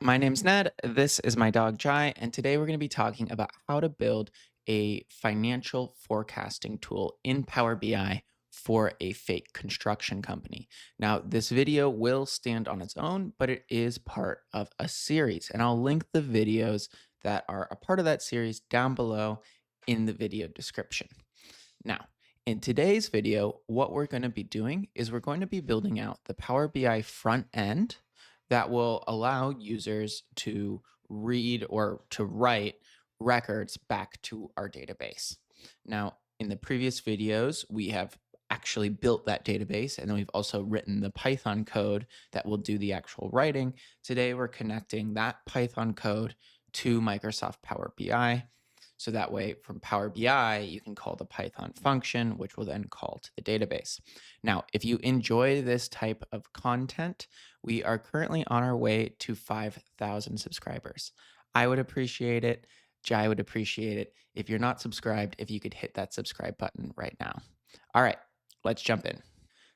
My name's Ned. This is my dog Jai, and today we're going to be talking about how to build a financial forecasting tool in Power BI for a fake construction company. Now, this video will stand on its own, but it is part of a series, and I'll link the videos that are a part of that series down below in the video description. Now, in today's video, what we're going to be doing is we're going to be building out the Power BI front end that will allow users to read or to write records back to our database. Now, in the previous videos, we have actually built that database, and then we've also written the Python code that will do the actual writing. Today, we're connecting that Python code to Microsoft Power BI. So that way, from Power BI, you can call the Python function, which will then call to the database. Now, if you enjoy this type of content, we are currently on our way to 5,000 subscribers. I would appreciate it. Jai would appreciate it. If you're not subscribed, if you could hit that subscribe button right now. All right, let's jump in.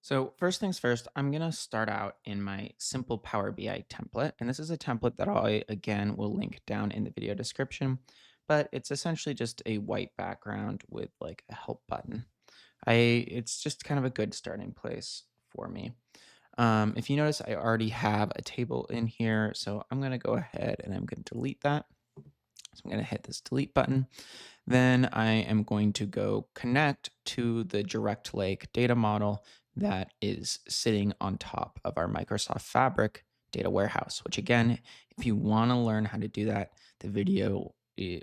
So first things first, I'm going to start out in my simple Power BI template. And this is a template that I, again, will link down in the video description, but it's essentially just a white background with like a help button. It's just kind of a good starting place for me. If you notice, I already have a table in here, so I'm going to go ahead and I'm going to delete that. So I'm going to hit this delete button. Then I am going to go connect to the Direct Lake data model that is sitting on top of our Microsoft Fabric data warehouse, which again, if you want to learn how to do that, the video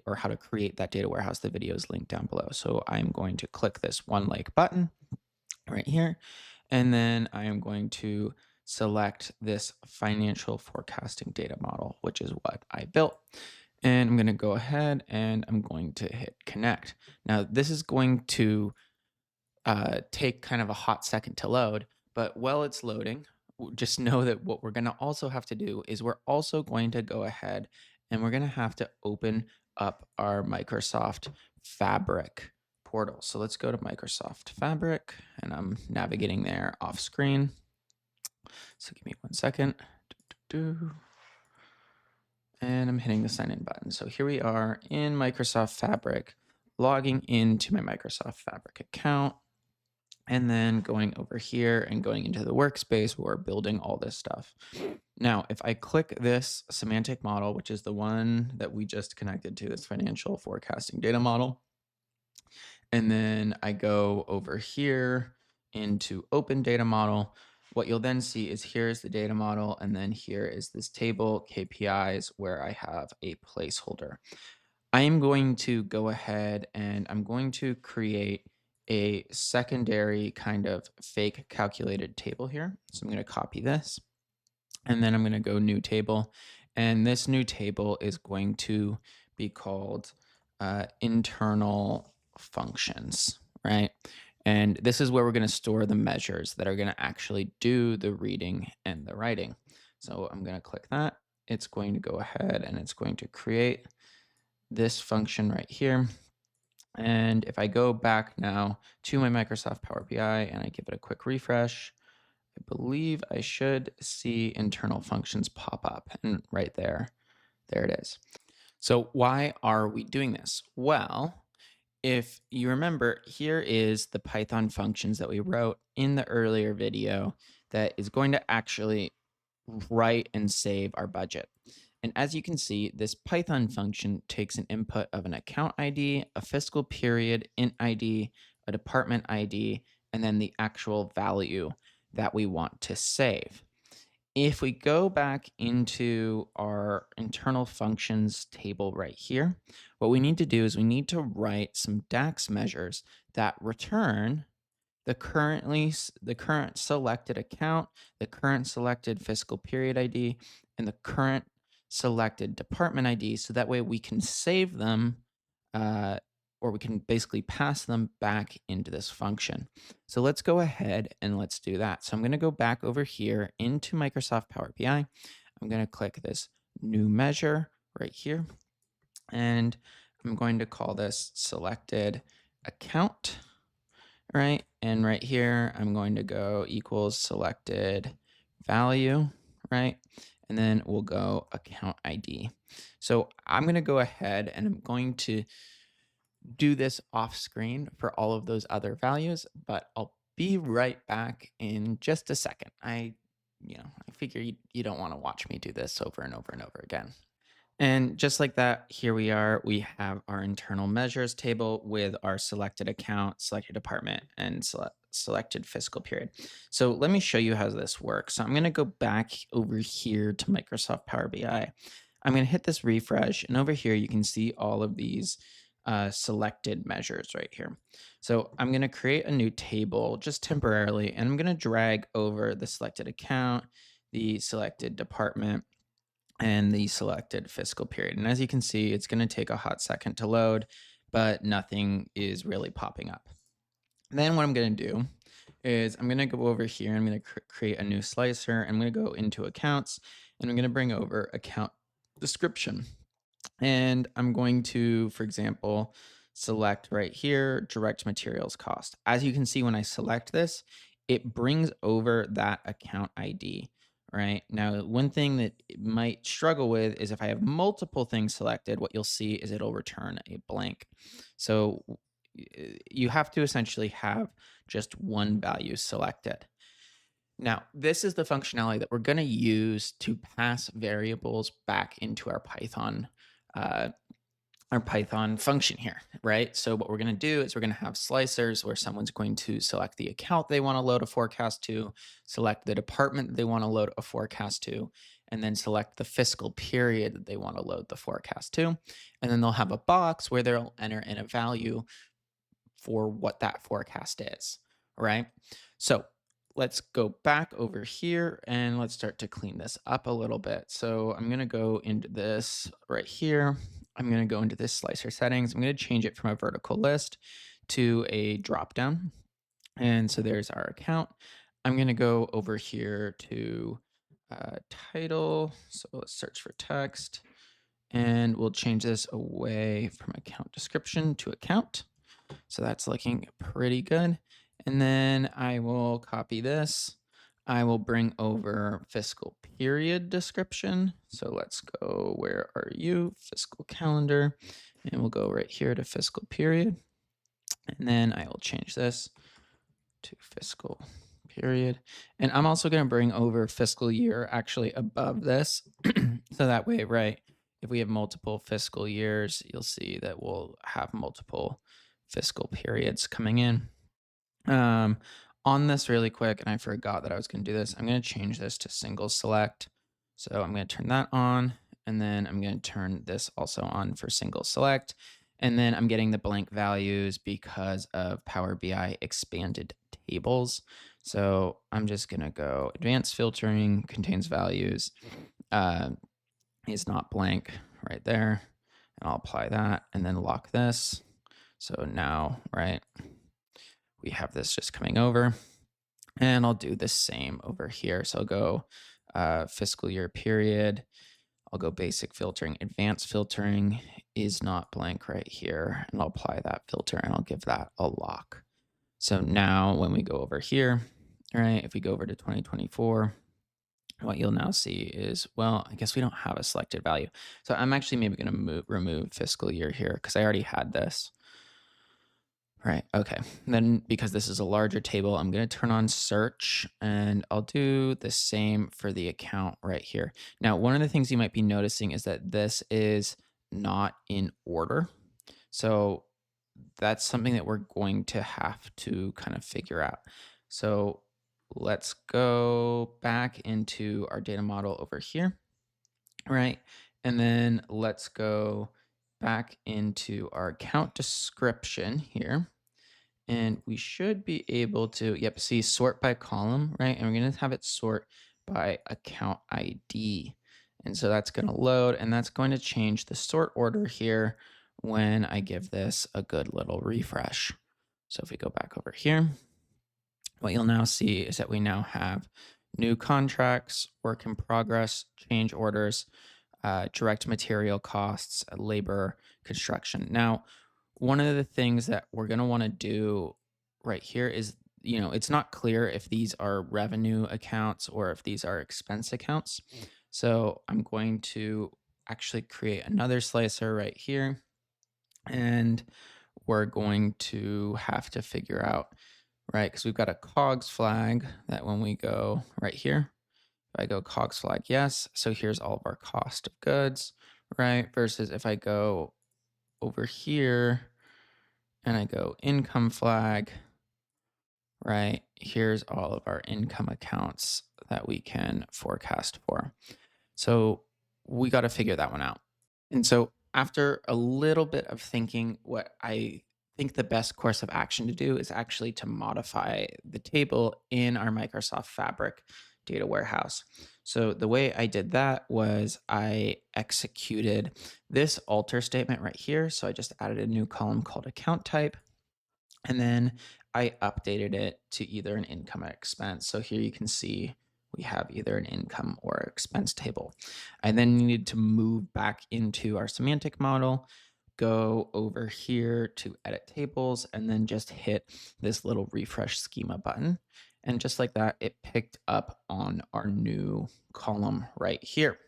or how to create that data warehouse, the video is linked down below. So I'm going to click this One Lake button right here, and then I am going to select this financial forecasting data model, which is what I built. And I'm going to go ahead and I'm going to hit connect. Now, this is going to take kind of a hot second to load, but while it's loading, just know that what we're going to also have to do is we're also going to go ahead and we're going to have to open up our Microsoft Fabric portal. So let's go to Microsoft Fabric, and I'm navigating there off screen. So give me 1 second. And I'm hitting the sign in button. So here we are in Microsoft Fabric, logging into my Microsoft Fabric account, and then going over here and going into the workspace where we're building all this stuff. Now, if I click this semantic model, which is the one that we just connected to, this financial forecasting data model, and then I go over here into open data model, what you'll then see is here's the data model, and then here is this table KPIs where I have a placeholder. I am going to go ahead and I'm going to create a secondary kind of fake calculated table here. So I'm going to copy this, and then I'm going to go new table. And this new table is going to be called internal functions, right? And this is where we're going to store the measures that are going to actually do the reading and the writing. So I'm going to click that. It's going to go ahead and it's going to create this function right here. And if I go back now to my Microsoft Power BI and I give it a quick refresh, I believe I should see internal functions pop up, and right there, there it is. So why are we doing this? Well, if you remember, here is the Python functions that we wrote in the earlier video that is going to actually write and save our budget. And as you can see, this Python function takes an input of an account ID, a fiscal period, int ID, a department ID, and then the actual value that we want to save. If we go back into our internal functions table right here, what we need to do is we need to write some DAX measures that return the current selected account, the current selected fiscal period ID, and the current selected department ID. So that way we can save them, or we can basically pass them back into this function. So let's go ahead and let's do that. So I'm going to go back over here into Microsoft Power BI. I'm going to click this new measure right here, and I'm going to call this selected account. Right, and right here, I'm going to go equals selected value, right? and then we'll go account ID. So I'm going to go ahead and I'm going to do this off screen for all of those other values, but I'll be right back in just a second. I figure you don't want to watch me do this over and over and over again. And just like that, here we are. We have our internal measures table with our selected account, selected department, and selected fiscal period. So let me show you how this works. So I'm going to go back over here to Microsoft Power BI. I'm going to hit this refresh, and over here you can see all of these selected measures right here. So I'm going to create a new table just temporarily, and I'm going to drag over the selected account, the selected department, and the selected fiscal period. And as you can see, it's going to take a hot second to load, but nothing is really popping up. Then what I'm going to do is I'm going to go over here. I'm going to create a new slicer. I'm going to go into accounts, and I'm going to bring over account description. And I'm going to, for example, select right here, direct materials cost. As you can see, when I select this, it brings over that account ID, right? Now, one thing that it might struggle with is if I have multiple things selected, what you'll see is it'll return a blank. So you have to essentially have just one value selected. Now, this is the functionality that we're going to use to pass variables back into uh, our Python function here, right? So what we're going to do is we're going to have slicers where someone's going to select the account they want to load a forecast to, select the department that they want to load a forecast to, and then select the fiscal period that they want to load the forecast to. And then they'll have a box where they'll enter in a value for what that forecast is, right? So let's go back over here and let's start to clean this up a little bit. So I'm going to go into this right here. I'm going to go into this slicer settings. I'm going to change it from a vertical list to a drop down. And so there's our account. I'm going to go over here to title. So let's search for text, and we'll change this away from account description to account. So that's looking pretty good. And then I will copy this. I will bring over fiscal period description. So let's go, where are you? Fiscal calendar. And we'll go right here to fiscal period. And then I will change this to fiscal period. And I'm also going to bring over fiscal year actually above this. So that way, right, if we have multiple fiscal years, you'll see that we'll have multiple fiscal periods coming in. On this really quick, and I forgot that I was going to do this, I'm going to change this to single select. So I'm going to turn that on, and then I'm going to turn this also on for single select. And then I'm getting the blank values because of Power BI expanded tables. So I'm just going to go advanced filtering contains values, is not blank right there. And I'll apply that and then lock this. So now, right, we have this just coming over, and I'll do the same over here. So I'll go fiscal year period. I'll go basic filtering, advanced filtering is not blank right here. And I'll apply that filter and I'll give that a lock. So now when we go over here, right, if we go over to 2024, what you'll now see is, well, I guess we don't have a selected value. So I'm actually maybe going to remove fiscal year here because I already had this. Right. Okay. Then because this is a larger table, I'm going to turn on search, and I'll do the same for the account right here. Now, one of the things you might be noticing is that this is not in order. So that's something that we're going to have to kind of figure out. So let's go back into our data model over here. Right. And then let's go back into our account description here. And we should be able to, yep, see sort by column, right? And we're going to have it sort by account ID. And so that's going to load, and that's going to change the sort order here when I give this a good little refresh. So if we go back over here, what you'll now see is that we now have new contracts, work in progress, change orders, direct material costs, labor, construction. Now, one of the things that we're going to want to do right here is, it's not clear if these are revenue accounts or if these are expense accounts. So I'm going to actually create another slicer right here. And we're going to have to figure out, right? Because we've got a COGS flag that when we go right here, if I go COGS flag, yes. So here's all of our cost of goods, right? Versus if I go over here and I go income flag, right? Here's all of our income accounts that we can forecast for. So we got to figure that one out. And so after a little bit of thinking, what I think the best course of action to do is actually to modify the table in our Microsoft Fabric data warehouse. So the way I did that was I executed this alter statement right here. So I just added a new column called account type. And then I updated it to either an income or expense. So here you can see we have either an income or expense table. I then needed to move back into our semantic model, go over here to edit tables, and then just hit this little refresh schema button. And just like that, it picked up on our new column right here,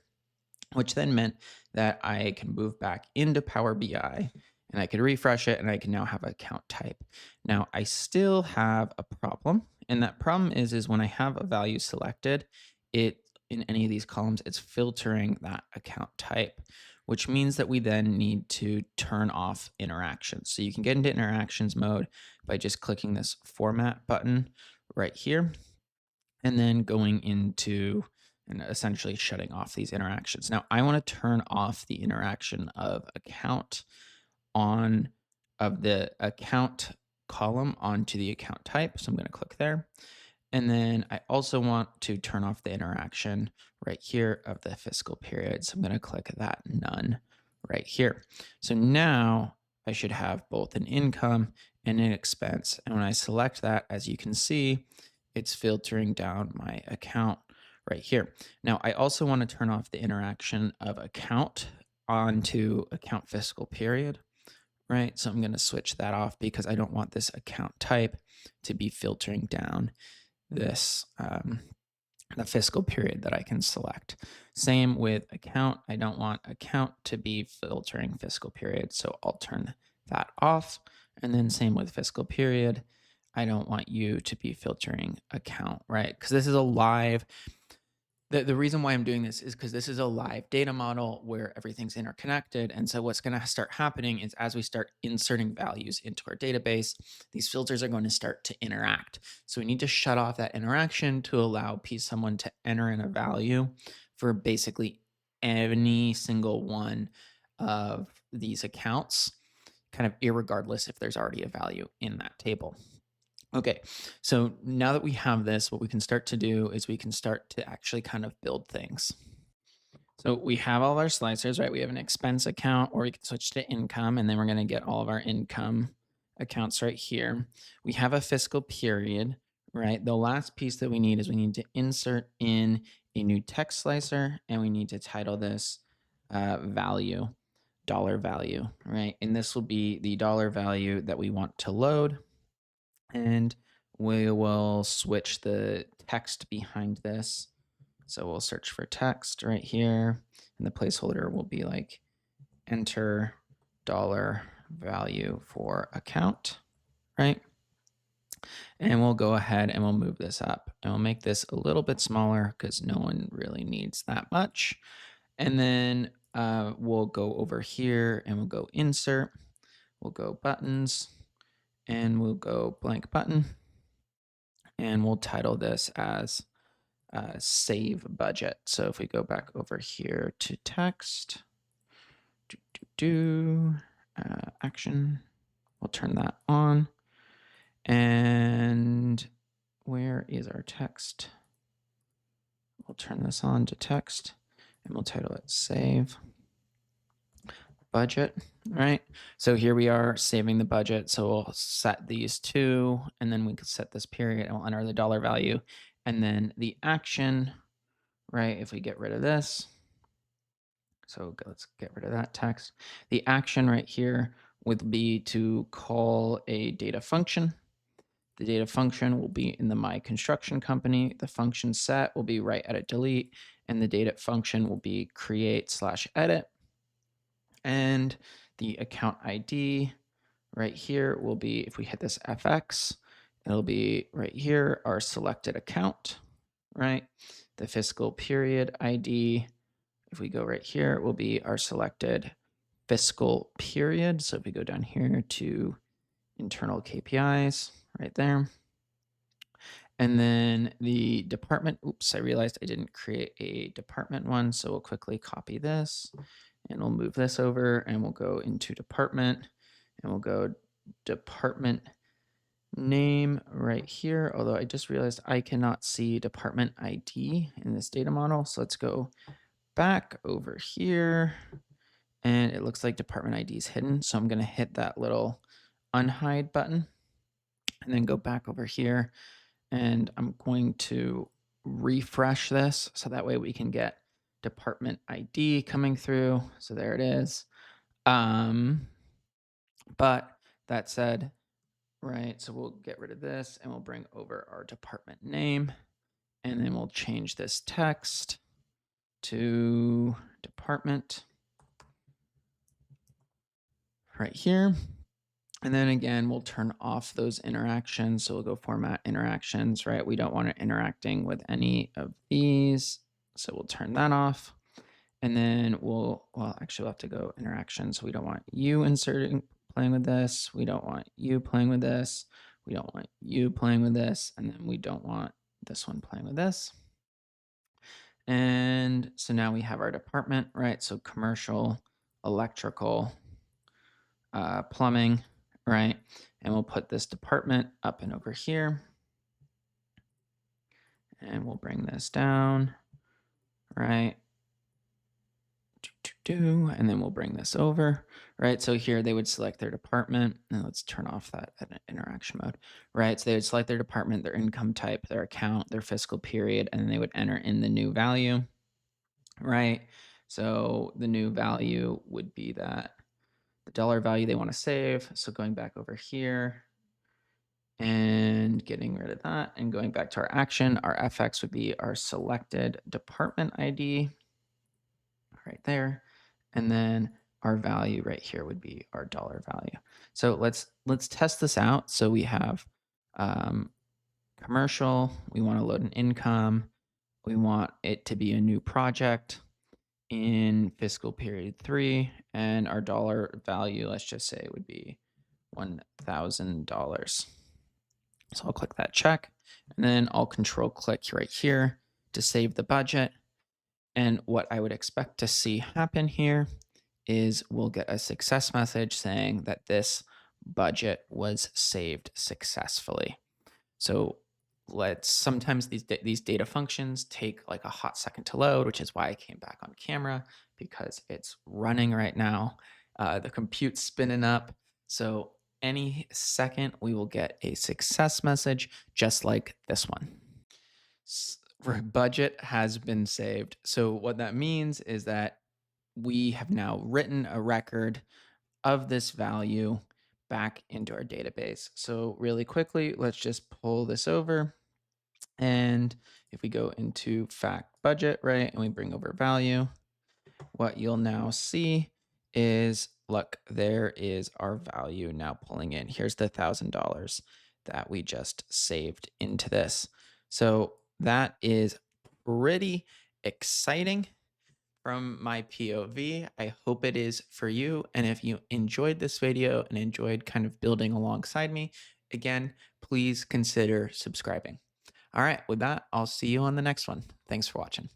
which then meant that I can move back into Power BI and I could refresh it and I can now have an account type. Now I still have a problem, and that problem is when I have a value selected, it in any of these columns, it's filtering that account type, which means that we then need to turn off interactions. So you can get into interactions mode by just clicking this format button right here and then going into and essentially shutting off these interactions. Now, I want to turn off the interaction of account on of the account column onto the account type. So I'm going to click there. And then I also want to turn off the interaction right here of the fiscal period. So I'm going to click that none right here. So now I should have both an income and an expense. And when I select that, as you can see, it's filtering down my account right here. Now, I also want to turn off the interaction of account onto account fiscal period, right? So I'm going to switch that off because I don't want this account type to be filtering down this the fiscal period that I can select. Same with account. I don't want account to be filtering fiscal period, so I'll turn that off. And then same with fiscal period. I don't want you to be filtering account, right? Because this is a live the reason why I'm doing this is because this is a live data model where everything's interconnected. And so what's going to start happening is as we start inserting values into our database, these filters are going to start to interact. So we need to shut off that interaction to allow someone to enter in a value for basically any single one of these accounts, kind of irregardless if there's already a value in that table. Okay, so now that we have this, what we can start to do is we can start to actually kind of build things. So we have all of our slicers, right? We have an expense account, or we can switch to income, and then we're going to get all of our income accounts right here. We have a fiscal period, right? The last piece that we need is we need to insert in a new text slicer, and we need to title this value, dollar value, right? And this will be the dollar value that we want to load. And we will switch the text behind this. So we'll search for text right here, and the placeholder will be like enter dollar value for account, right? And we'll go ahead and we'll move this up, and we'll make this a little bit smaller because no one really needs that much. And then we'll go over here and we'll go insert, we'll go buttons, and we'll go blank button. And we'll title this as save budget. So if we go back over here to text, action, we'll turn that on. And where is our text? We'll turn this on to text and we'll title it save budget, right? So here we are saving the budget. So we'll set these two, and then we can set this period and we'll enter the dollar value. And then the action, right? If we get rid of this, so let's get rid of that text. The action right here would be to call a data function The data function will be in the my construction company. The function set will be write, edit, delete, and the data function will be create slash edit. And the account ID right here will be, if we hit this FX, it'll be right here, our selected account, right? The fiscal period ID, if we go right here, it will be our selected fiscal period. So if we go down here to internal KPIs right there. And then the department, oops, I realized I didn't create a department one. So we'll quickly copy this and we'll move this over and we'll go into department and we'll go department name right here. Although I just realized I cannot see department ID in this data model. So let's go back over here and it looks like department ID is hidden. So I'm going to hit that little unhide button and then go back over here and I'm going to refresh this so that way we can get department ID coming through. So there it is. But that said, right, so we'll get rid of this and we'll bring over our department name and then we'll change this text to department right here. And then again, we'll turn off those interactions. So we'll go format interactions, right? We don't want it interacting with any of these. So we'll turn that off. And then well, actually we'll have to go interactions. So we don't want you inserting, playing with this. We don't want you playing with this. We don't want you playing with this. And then we don't want this one playing with this. And so now we have our department, right? So commercial, electrical, plumbing, right? And we'll put this department up and over here. And we'll bring this down, right? And then we'll bring this over, right? So here they would select their department, and let's turn off that interaction mode, right? So they would select their department, their income type, their account, their fiscal period, and then they would enter in the new value, right? So the new value would be that the dollar value they want to save. So going back over here and getting rid of that and going back to our action, our FX would be our selected department ID right there. And then our value right here would be our dollar value. So let's test this out. So we have commercial, we want to load an income, we want it to be a new project in fiscal period 3, and our dollar value, let's just say, would be $1,000. So I'll click that check, and then I'll control click right here to save the budget. And what I would expect to see happen here is we'll get a success message saying that this budget was saved successfully. So sometimes these data functions take like a hot second to load, which is why I came back on camera, because it's running right now. The compute's spinning up. So any second we will get a success message just like this one. Budget has been saved. So what that means is that we have now written a record of this value back into our database. So really quickly, let's just pull this over. And if we go into fact budget, right, and we bring over value, what you'll now see is, look, there is our value now pulling in. Here's the $1,000 that we just saved into this. So that is pretty exciting from my POV. I hope it is for you. And if you enjoyed this video and enjoyed kind of building alongside me, again, please consider subscribing. All right, with that, I'll see you on the next one. Thanks for watching.